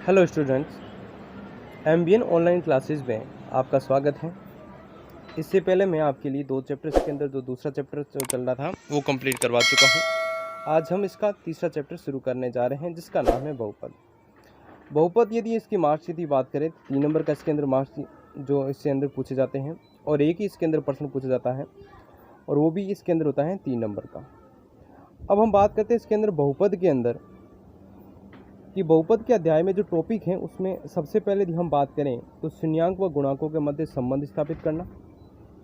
Hello students, MBN online classes में आपका स्वागत है। इससे पहले मैं आपके लिए दो चैप्टर्स के अंदर जो दूसरा चैप्टर जो चल रहा था वो कंप्लीट करवा चुका हूँ। आज हम इसका तीसरा चैप्टर शुरू करने जा रहे हैं जिसका नाम है बहुपद। बहुपद यदि इसकी मार्क्स की बात करें 3 नंबर का इसके अंदर मार्क्स जो इसके अंदर पूछे जाते हैं और एक ही इसके अंदर प्रश्न पूछा जाता है और वो भी इसके अंदर होता है 3 नंबर का। अब हम बात करते हैं इसके अंदर बहुपद के अंदर कि बहुपद के अध्याय में जो टॉपिक हैं उसमें सबसे पहले यदि हम बात करें तो शून्यांक व गुणांकों के मध्य संबंध स्थापित करना।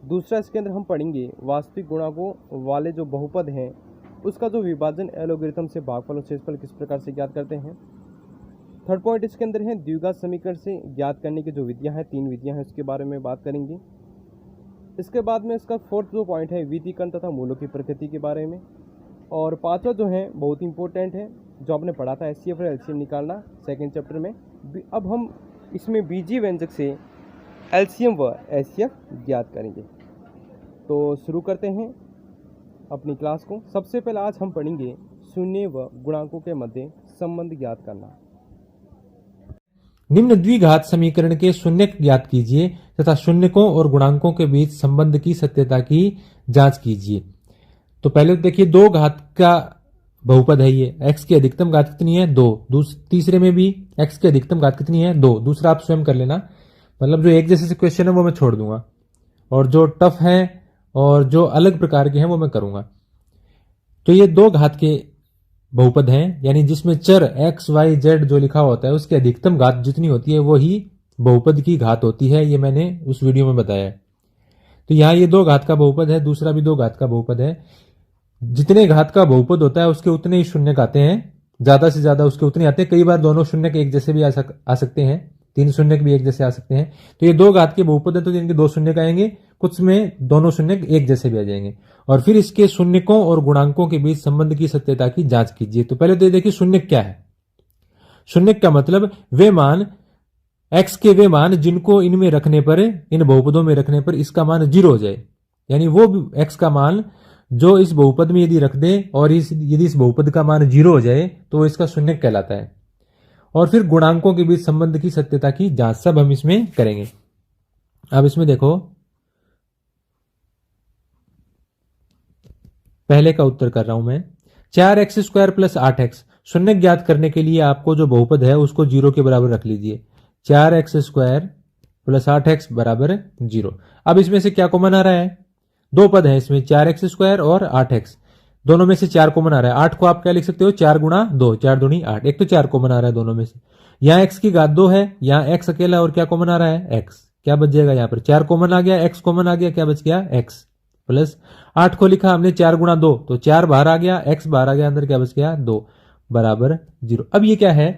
दूसरा इसके अंदर हम पढ़ेंगे वास्तविक गुणांकों वाले जो बहुपद हैं उसका जो विभाजन एलोगरिथम से भागफल और शेषफल किस प्रकार से ज्ञात करते हैं। थर्ड पॉइंट इसके अंदर है द्विघात समीकरण से ज्ञात करने की जो विधियाँ हैं 3 विधियाँ हैं उसके बारे में बात करेंगे। इसके बाद में इसका फोर्थ जो पॉइंट है विधिकरण तथा मूलों की प्रकृति के बारे में। और पांचवा जो है बहुत इंपॉर्टेंट है जो आपने पढ़ा था एचसीएफ और एलसीएम निकालना सेकंड चैप्टर में। अब हम इसमें बीजीय व्यंजक से एलसीएम व एचसीएफ ज्ञात करेंगे। तो शुरू करते हैं अपनी क्लास को। सबसे पहले आज हम पढ़ेंगे शून्य व गुणांकों के मध्य संबंध ज्ञात करना। निम्न द्विघात समीकरण के शून्यक ज्ञात कीजिए तथा शून्यकों और गुणांकों के बीच संबंध की सत्यता की जांच कीजिए। तो पहले तो देखिए 2 घात का बहुपद है ये। x की अधिकतम घात कितनी है 2। तीसरे में भी x की अधिकतम घात कितनी है 2। दूसरा आप स्वयं कर लेना, मतलब जो एक जैसे क्वेश्चन है वो मैं छोड़ दूंगा और जो टफ है और जो अलग प्रकार के हैं वो मैं करूंगा। तो ये 2 घात के बहुपद हैं, यानी जिसमें चर x y z जो लिखा होता है उसकी अधिकतम घात जितनी होती है वो ही बहुपद की घात होती है। ये मैंने उस वीडियो में बताया है। तो यहाँ ये 2 घात का बहुपद है, दूसरा भी 2 घात का बहुपद है। जितने घात का बहुपद होता है उसके उतने ही शून्यक आते हैं, ज्यादा से ज्यादा उसके उतने आते हैं। कई बार दोनों शून्यक एक जैसे भी आ सकते हैं, 3 शून्यक भी एक जैसे आ सकते हैं। तो ये 2 घात के बहुपद है तो इनके 2 शून्यक आएंगे, कुछ में दोनों शून्यक एक जैसे भी आ जाएंगे। और फिर इसके शून्यकों और गुणांकों के बीच संबंध की सत्यता की जांच कीजिए। तो पहले तो देखिए शून्यक क्या है। शून्यक का मतलब वे मान x के वे मान जिनको इनमें रखने पर, इन बहुपदों में रखने पर इसका मान 0 हो जाए, यानी वो x का मान जो इस बहुपद में यदि रख दे और यदि इस बहुपद का मान 0 हो जाए तो इसका शून्यक कहलाता है। और फिर गुणांकों के बीच संबंध की सत्यता की जांच सब हम इसमें करेंगे। अब इसमें देखो पहले का उत्तर कर रहा हूं मैं। 4x² + 8x शून्यक ज्ञात करने के लिए आपको जो बहुपद है उसको 0 के बराबर रख लीजिए। 4x² + 8x = 0। अब इसमें से क्या कॉमन आ रहा है, 2 पद है इसमें, 4x² और 8x। दोनों में से 4 कॉमन आ रहा है। 8 को आप क्या लिख सकते हो 4 × 2, 4 दूनी 8। एक तो 4 कॉमन आ रहा है दोनों में से। यहाँ x की घात 2 है, यहाँ x अकेला, और क्या कॉमन आ रहा है x। क्या बच जाएगा यहाँ पर 4 कॉमन आ गया, x कॉमन आ गया, क्या बच गया x प्लस 8 को लिखा हमने 4 × 2 तो 4 बाहर आ गया, x बाहर आ गया, अंदर क्या बच गया 2 = 0। अब ये क्या है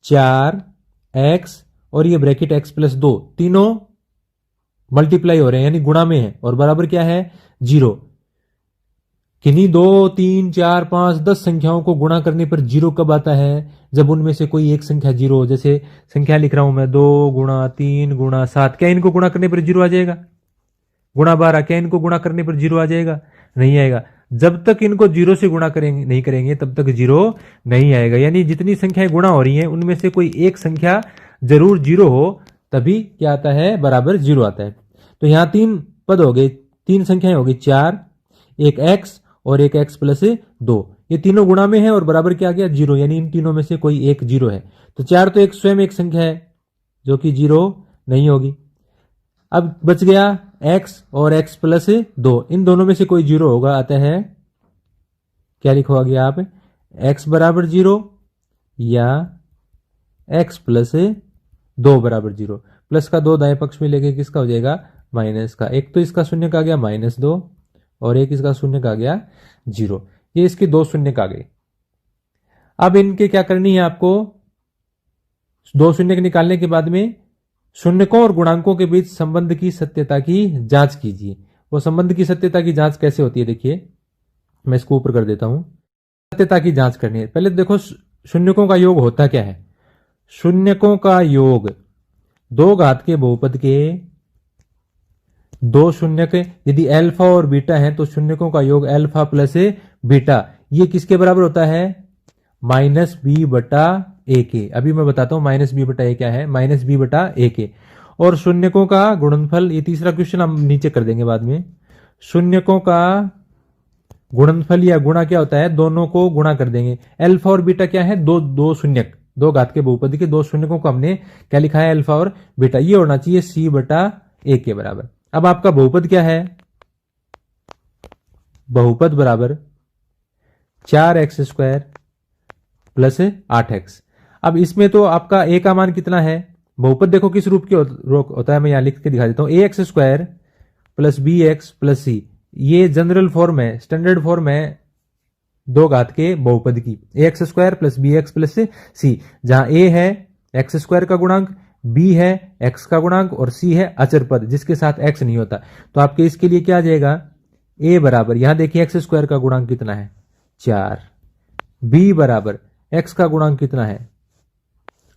4x और ये ब्रैकेट x + 2 तीनों मल्टीप्लाई हो रहे हैं यानी गुणा में है और बराबर क्या है 0। किन्हीं 2 3 4 5 10 संख्याओं को गुणा करने पर 0 कब आता है, जब उनमें से कोई एक संख्या 0 हो। जैसे संख्या लिख रहा हूं मैं 2 × 3 × 7, क्या इनको गुणा करने पर 0 आ जाएगा। गुणा 12, क्या इनको गुणा करने पर 0 आ जाएगा, नहीं आएगा। जब तक इनको 0 से गुणा करेंगे नहीं करेंगे तब तक 0 नहीं आएगा। यानी जितनी संख्याएं गुणा हो रही हैं उनमें से कोई एक संख्या जरूर 0 हो तभी क्या आता है बराबर 0 आता है। तो यहां 3 पद हो गए, 3 संख्याएं हो गई, 4, एक x और एक x + 2। ये तीनों गुणा में है और बराबर क्या आ गया 0, यानी इन तीनों में से कोई एक 0 है। तो 4 तो एक स्वयं एक संख्या है जो कि 0 नहीं होगी। अब बच गया x और x + 2, इन दोनों में से कोई 0 होगा, अतः है क्या लिखोगे आप x = 0 या x + 2 = 0। प्लस का 2 दाएं पक्ष में लेके किसका हो जाएगा माइनस का। एक तो इसका शून्यक आ गया -2 और एक इसका शून्यक आ गया 0। ये इसके 2 शून्यक आ गए। अब इनके क्या करनी है आपको, 2 शून्यक निकालने के बाद में शून्यकों और गुणांकों के बीच संबंध की सत्यता की जांच कीजिए। वो संबंध की सत्यता की जांच कैसे होती है देखिए, मैं इसको ऊपर कर देता हूं। सत्यता की जांच करनी है। पहले देखो शून्यकों का योग होता क्या है। शून्यकों का योग 2 घात के बहुपद के 2 शून्यक यदि अल्फा और बीटा है तो शून्यकों का योग अल्फा + बीटा, ये किसके बराबर होता है -b/a ए के। अभी मैं बताता हूं माइनस बी बटा ए क्या है, माइनस बी बटा ए के। और शून्यकों का गुणनफल, ये तीसरा क्वेश्चन हम नीचे कर देंगे बाद में। शून्यकों का गुणनफल या गुणा क्या होता है, दोनों को गुणा कर देंगे। अल्फा और बीटा क्या है, दो शून्यक, दो घात के बहुपद के दो शून्यकों को हमने क्या लिखा है, अल्फा और बीटा। ये होना चाहिए सी बटा ए के बराबर। अब आपका बहुपद क्या है, बहुपद बराबर 4x² प्लस 8x। अब इसमें तो आपका ए का मान कितना है, बहुपद देखो किस रूप के होता है, मैं यहां लिख के दिखा देता हूं। ax² प्लस bx प्लस सी, ये जनरल फॉर्म है, स्टैंडर्ड फॉर्म है दो घात के बहुपद की, ax² प्लस bx प्लस सी, जहां a है x² का गुणांक, b है x का गुणांक और c है अचर पद जिसके साथ x नहीं होता। तो आपके इसके लिए क्या आ जाएगा, a बराबर, यहां देखिए x² का गुणांक कितना है 4, b बराबर x का गुणांक कितना है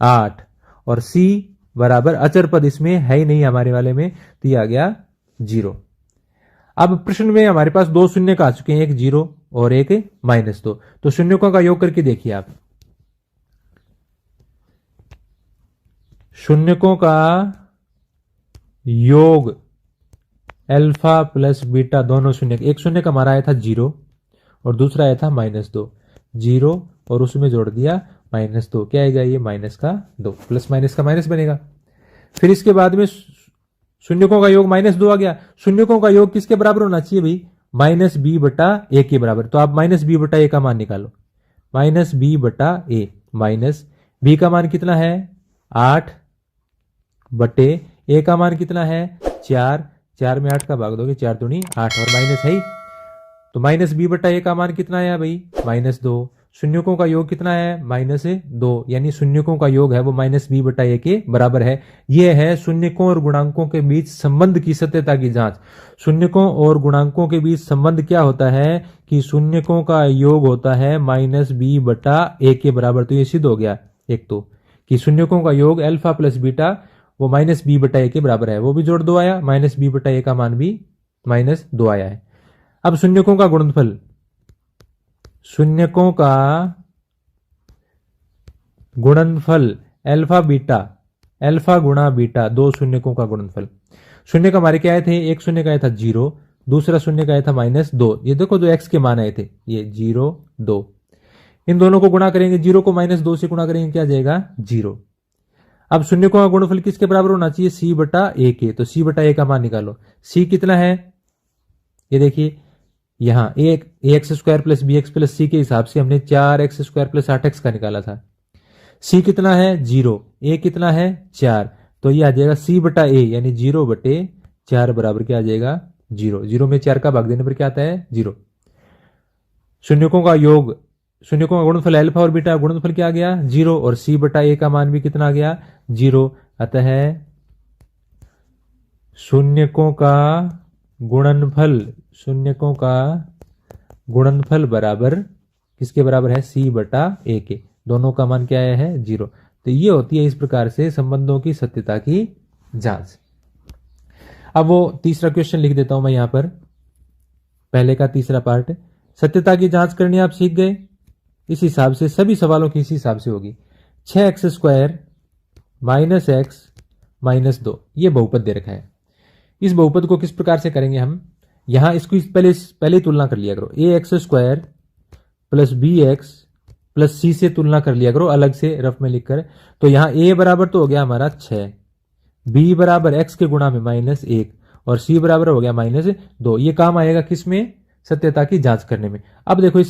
8 और c बराबर अचर पद इसमें है ही नहीं हमारे वाले में, तो ये आ गया 0। अब प्रश्न में हमारे पास दो शून्य आ चुके हैं, एक 0 और एक -2। तो शून्यकों का योग करके देखिए आप, शून्यकों का योग अल्फा प्लस बीटा दोनों शून्य, एक शून्य का हमारा आया था 0 और दूसरा आया था -2, 0 और उसमें जोड़ दिया -2, क्या आएगा ये -2, प्लस माइनस का माइनस बनेगा। फिर इसके बाद में शून्यकों का योग -2 आ गया। शून्यकों का योग किसके बराबर होना चाहिए भाई, माइनस बी बटा ए के बराबर। तो आप माइनस बी बटा ए का मान निकालो, माइनस बी बटा ए, माइनस बी का मान कितना है 8 बटे ए का मान कितना है 4, 4 में 8 का भाग दोगे 4 दूनी 8 और माइनस है ही, तो माइनस बी बटा ए का मान कितना है भाई -2। शून्यकों का योग कितना है -2, यानी शून्यकों का योग है वो माइनस बी बटा ए के बराबर है। यह है शून्यकों और गुणांकों के बीच संबंध की सत्यता की जांच। शून्यकों और गुणांकों के बीच संबंध क्या होता है कि शून्यकों का योग होता है माइनस बी बटा ए के बराबर। तो ये सिद्ध हो गया एक तो कि शून्यकों का योग अल्फा प्लस बीटा वो माइनस बी बटा ए के बराबर है, वो भी जोड़ 2 आया, माइनस बी बटा ए का मान भी -2 आया है। अब शून्यकों का गुणनफल, शून्यकों का गुणनफल अल्फा बीटा, अल्फा गुणा बीटा, दो शून्यकों का गुणनफल। शून्य का हमारे क्या आए थे, एक शून्य का आया था 0, दूसरा शून्य का आया था -2। ये देखो जो x के मान आए थे ये 0, 2, इन दोनों को गुणा करेंगे, 0 को -2 से गुणा करेंगे क्या आ जाएगा 0। अब शून्यकों का गुणनफल किसके बराबर होना चाहिए, c बटा ए के। तो c बटा ए का मान निकालो, c कितना है, ये देखिए यहां ax² प्लस bx प्लस सी के हिसाब से हमने 4x² प्लस 8x का निकाला था। c कितना है 0, a कितना है 4, तो ये आ जाएगा c बटा ए यानी 0 बटे 4 बराबर क्या आ जाएगा 0। 0 में 4 का भाग देने पर क्या आता है 0। शून्यकों का योग, शून्यकों का गुणनफल अल्फा और बीटा, गुणनफल क्या आ गया 0 और c बटा ए का मान भी कितना आ गया 0। अतः शून्यकों का गुणनफल, शून्यकों का गुणनफल बराबर किसके बराबर है c बटा ए के, दोनों का मान क्या आया है 0। तो ये होती है इस प्रकार से संबंधों की सत्यता की जांच। अब वो तीसरा क्वेश्चन लिख देता हूं मैं यहां पर, पहले का तीसरा पार्ट। सत्यता की जांच करनी आप सीख गए, इस हिसाब से सभी सवालों की इसी हिसाब से होगी। 6x² माइनस x माइनस 2 ये बहुपद दे रखा है। इस बहुपद को किस प्रकार से करेंगे हम, यहां इसको पहले तुलना कर लिया करो, ax² plus bx plus c से तुलना कर लिया करो अलग से रफ में लिखकर। तो यहां a बराबर तो हो गया हमारा 6, b बराबर x के गुणा में -1 और c बराबर हो गया -2। ये काम आएगा किसमें, सत्यता की जांच करने में। अब देखो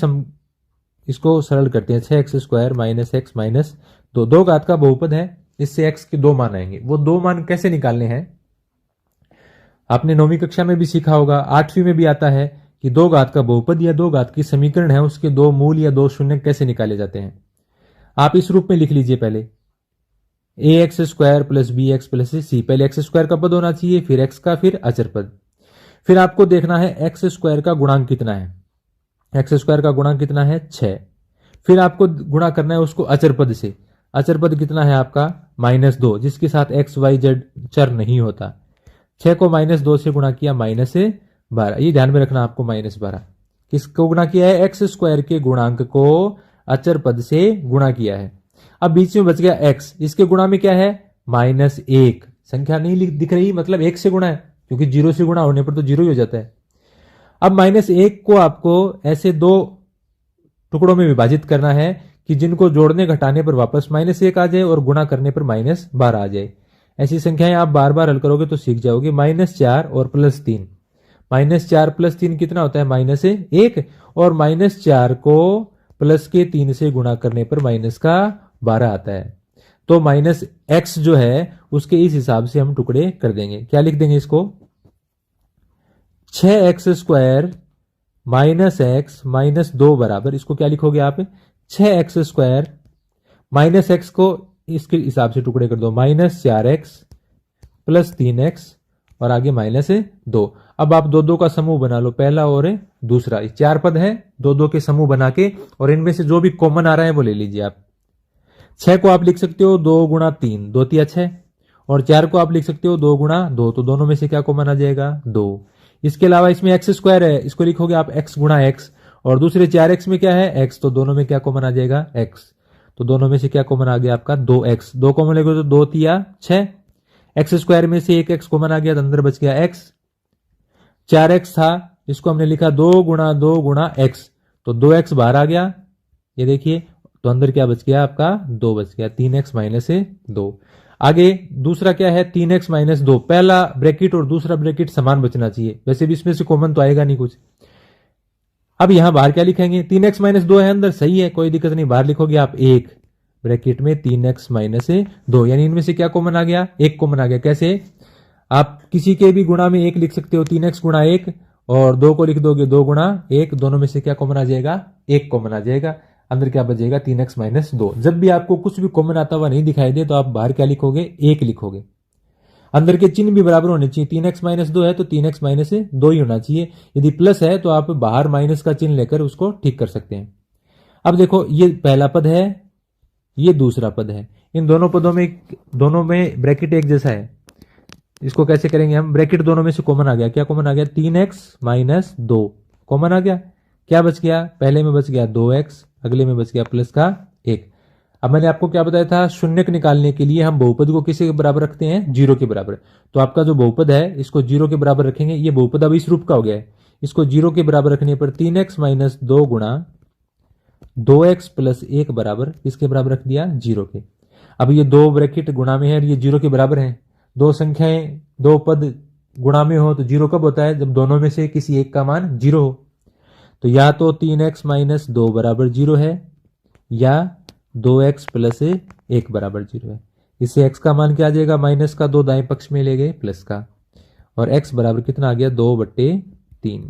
इसको सरल करते हैं, 6x² माइनस x माइनस 2, 2 घात का बहुपद है, इससे x के 2 मान आएंगे। वो 2 मान कैसे निकालने हैं आपने 9वीं कक्षा में भी सीखा होगा, 8वीं में भी आता है कि 2 घात का बहुपद या 2 घात की समीकरण है उसके 2 मूल या 2 शून्य कैसे निकाले जाते हैं। आप इस रूप में लिख लीजिए, पहले ax² plus bx plus c, पहले x² का पद होना चाहिए, फिर x का, फिर अचर पद। फिर आपको देखना है x² का गुणांक कितना है, x² का गुणांक कितना है 6। फिर आपको गुणा करना है उसको अचर पद से, अचर पद कितना है आपका -2 जिसके साथ x y z चर नहीं होता। 6 को -2 से गुणा किया -12, ये ध्यान में रखना आपको, -12 किसको गुणा किया है, x² के गुणांक को अचर पद से गुणा किया है। अब बीच में बच गया x, इसके गुणा में क्या है -1, संख्या नहीं दिख रही, मतलब 1 से गुणा है, क्योंकि 0 से गुणा होने पर तो 0 ही हो जाता है। अब -1 को आपको ऐसे दो टुकड़ों में विभाजित करना है कि जिनको जोड़ने घटाने पर वापस -1 आ जाए और गुणा करने पर -12 आ जाए। ऐसी संख्याएं आप बार बार हल करोगे तो सीख जाओगे। -4 और +3, -4 + 3 कितना होता है -1, और -4 को प्लस के 3 से गुणा करने पर -12 आता है। तो -x जो है उसके इस हिसाब से हम टुकड़े कर देंगे। क्या लिख देंगे इसको, 6x² -x -2 बराबर, इसको क्या लिखोगे आप, 6x² -x को इसके हिसाब से टुकड़े कर दो, -4x + 3x और आगे -2। अब आप दो दो का समूह बना लो, पहला और दूसरा, 4 पद है, दो दो के समूह बना के, और इनमें से जो भी कॉमन आ रहा है वो ले लीजिए आप। 6 को आप लिख सकते हो 2 × 3, 2 × 6, और 4 को आप लिख सकते हो 2 × 2, तो दोनों में से क्या कॉमन आ जाएगा 2। इसके अलावा इसमें x² है, इसको लिखोगे आप x × x, और दूसरे 4x में क्या है x, तो दोनों में क्या कॉमन आ जाएगा x, तो दोनों में से क्या कॉमन आ गया आपका 2x, 2 कॉमन लेंगे तो 2 × 6, x² में से एक x कॉमन आ गया तो अंदर बच गया x। 4x था, इसको हमने लिखा 2 × 2 × x, तो 2x बाहर आ गया, ये देखिए, तो अंदर क्या बच गया आपका 2 बच गया, 3x - 2। आगे दूसरा क्या है 3x - 2, पहला ब्रैकेट और दूसरा ब्रैकेट समान बचना चाहिए, वैसे भी इसमें से कॉमन तो आएगा नहीं कुछ। अब यहां बाहर क्या लिखेंगे, 3x - 2 है अंदर, सही है, कोई दिक्कत नहीं, बाहर लिखोगे आप 1 ब्रैकेट में 3x - 2, यानी इनमें से क्या कॉमन आ गया, 1 कॉमन आ गया। कैसे, आप किसी के भी गुणा में 1 लिख सकते हो, 3x × 1, और 2 को लिख दोगे 2 × 1, दोनों में से क्या कॉमन आ जाएगा 1 कॉमन आ जाएगा, अंदर क्या बचेगा 3x - 2। जब भी आपको कुछ भी कॉमन आता हुआ नहीं दिखाई दे तो आप बाहर क्या लिखोगे 1 लिखोगे। अंदर के चिन्ह भी बराबर होने चाहिए, 3x - 2 है तो 3x - 2 ही होना चाहिए, यदि प्लस है तो आप बाहर माइनस का चिन्ह लेकर उसको ठीक कर सकते हैं। अब देखो, ये पहला पद है, ये दूसरा पद है, इन दोनों पदों में दोनों में ब्रैकेट एक जैसा है, इसको कैसे करेंगे हम, ब्रैकेट दोनों में से कॉमन आ गया, क्या कॉमन आ गया 3x - 2 कॉमन आ गया, क्या बच गया, पहले में बच गया 2x, अगले में बच गया प्लस का 1। अब मैंने आपको क्या बताया था, शून्यक निकालने के लिए हम बहुपद को किसी के बराबर रखते हैं 0 के बराबर, तो आपका जो बहुपद है इसको 0 के बराबर रखेंगे, ये बहुपद अब इस रूप का हो गया है, इसको 0 के बराबर रखने पर 3x - 2 × 2x + 1 बराबर, इसके बराबर रख दिया 0 के। अब ये दो ब्रैकेट गुणा में है और ये 0 के बराबर है, दो संख्याएं दो पद गुणा में हो तो 0 कब होता है, जब दोनों में से किसी एक का मान 0 हो। तो या तो 3x - 2 बराबर 0 है, या 2x + 1 बराबर 0 है। इससे x का मान क्या आ जाएगा, माइनस का 2 दाएं पक्ष में ले गए प्लस का, और x बराबर कितना आ गया 2/3।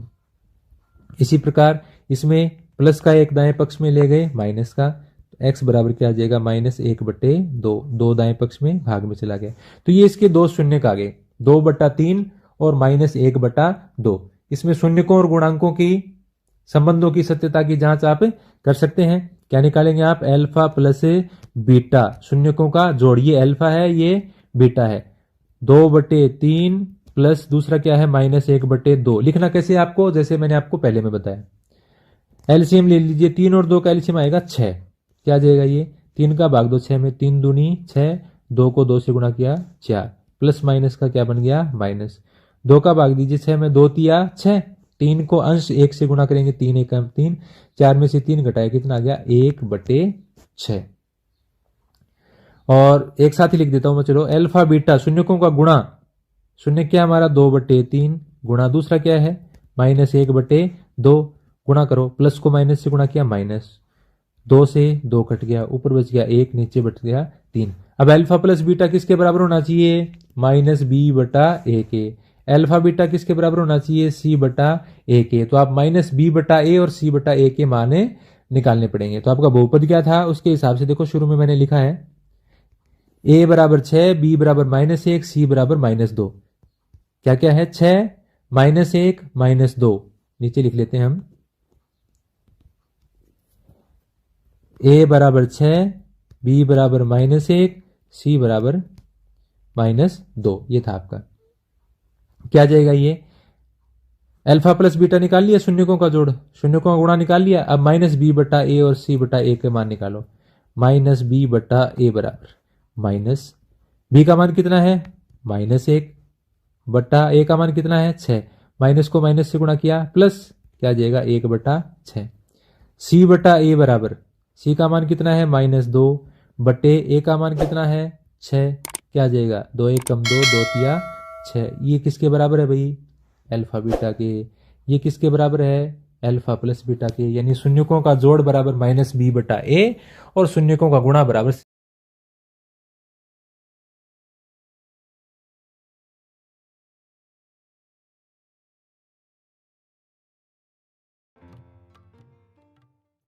इसी प्रकार इसमें प्लस का 1 दाएं पक्ष में ले गए माइनस का, तो x बराबर क्या आ जाएगा -1/2, 2 दाएं पक्ष में भाग में चला गया। तो ये इसके दो शून्यक आ गए, 2/3 और -1/2। इसमें शून्यकों और गुणांकों की संबंधों की सत्यता की जांच आप कर सकते हैं। क्या निकालेंगे आप, अल्फा प्लस बीटा, शून्यकों का जोड़, ये अल्फा है ये बीटा है, 2/3 प्लस दूसरा क्या है -1/2। लिखना कैसे आपको, जैसे मैंने आपको पहले में बताया, एलसीएम ले लीजिए, 3 और 2 का एलसीएम आएगा 6, क्या आ जाएगा ये 3 का भाग दो 6 में, 3 दूनी 6, 2 को 2 से गुणा किया 4, प्लस माइनस का क्या बन गया माइनस, 2 का भाग दीजिए 6 में, 2 तिया 6, 3 को अंश 1 से गुणा करेंगे, 3 × 1 = 3, 4 में से 3 घटाए कितना आ गया 1/6। और एक साथ ही लिख देता हूं मैं, चलो, अल्फा बीटा शून्यकों का गुणा, शून्य क्या हमारा 2/3 गुणा दूसरा क्या है -1/2, गुणा करो, प्लस को माइनस से गुणा किया माइनस, 2 से 2 कट गया, ऊपर बच गया 1, नीचे बच गया 3। अब अल्फा प्लस बीटा किसके बराबर होना चाहिए, -b/a। अल्फा बीटा किसके बराबर होना चाहिए, c/a। तो आप -b/a और c/a के माने निकालने पड़ेंगे। तो आपका बहुपद क्या था उसके हिसाब से देखो, शुरू में मैंने लिखा है a = 6, b = -1, c = -2। क्या क्या है, 6 -1 -2, नीचे लिख लेते हैं हम, a = 6, b = -1, c = -2। ये था आपका, क्या जाएगा ये, अल्फा प्लस बीटा निकाल लिया, शून्यकों का जोड़, शून्यकों का गुणा निकाल लिया। अब -b/a और c/a के मान निकालो, माइनस बी बटा ए बराबर माइनस बी का मान कितना है -1 बटा ए का मान कितना है 6, माइनस को माइनस से गुणा किया प्लस क्या आ जाएगा 1 बटा 6। सी बटा ए बराबर सी का मान कितना है -2 बटे ए का मान कितना है 6, क्या आ जाएगा 2 1 कम 2 2 तिया 6। ये किसके बराबर है भाई अल्फा बीटा के। ये किसके बराबर है अल्फा प्लस बीटा के, यानी शून्यकों का जोड़ बराबर -b बटा ए और शून्यकों का गुणा बराबर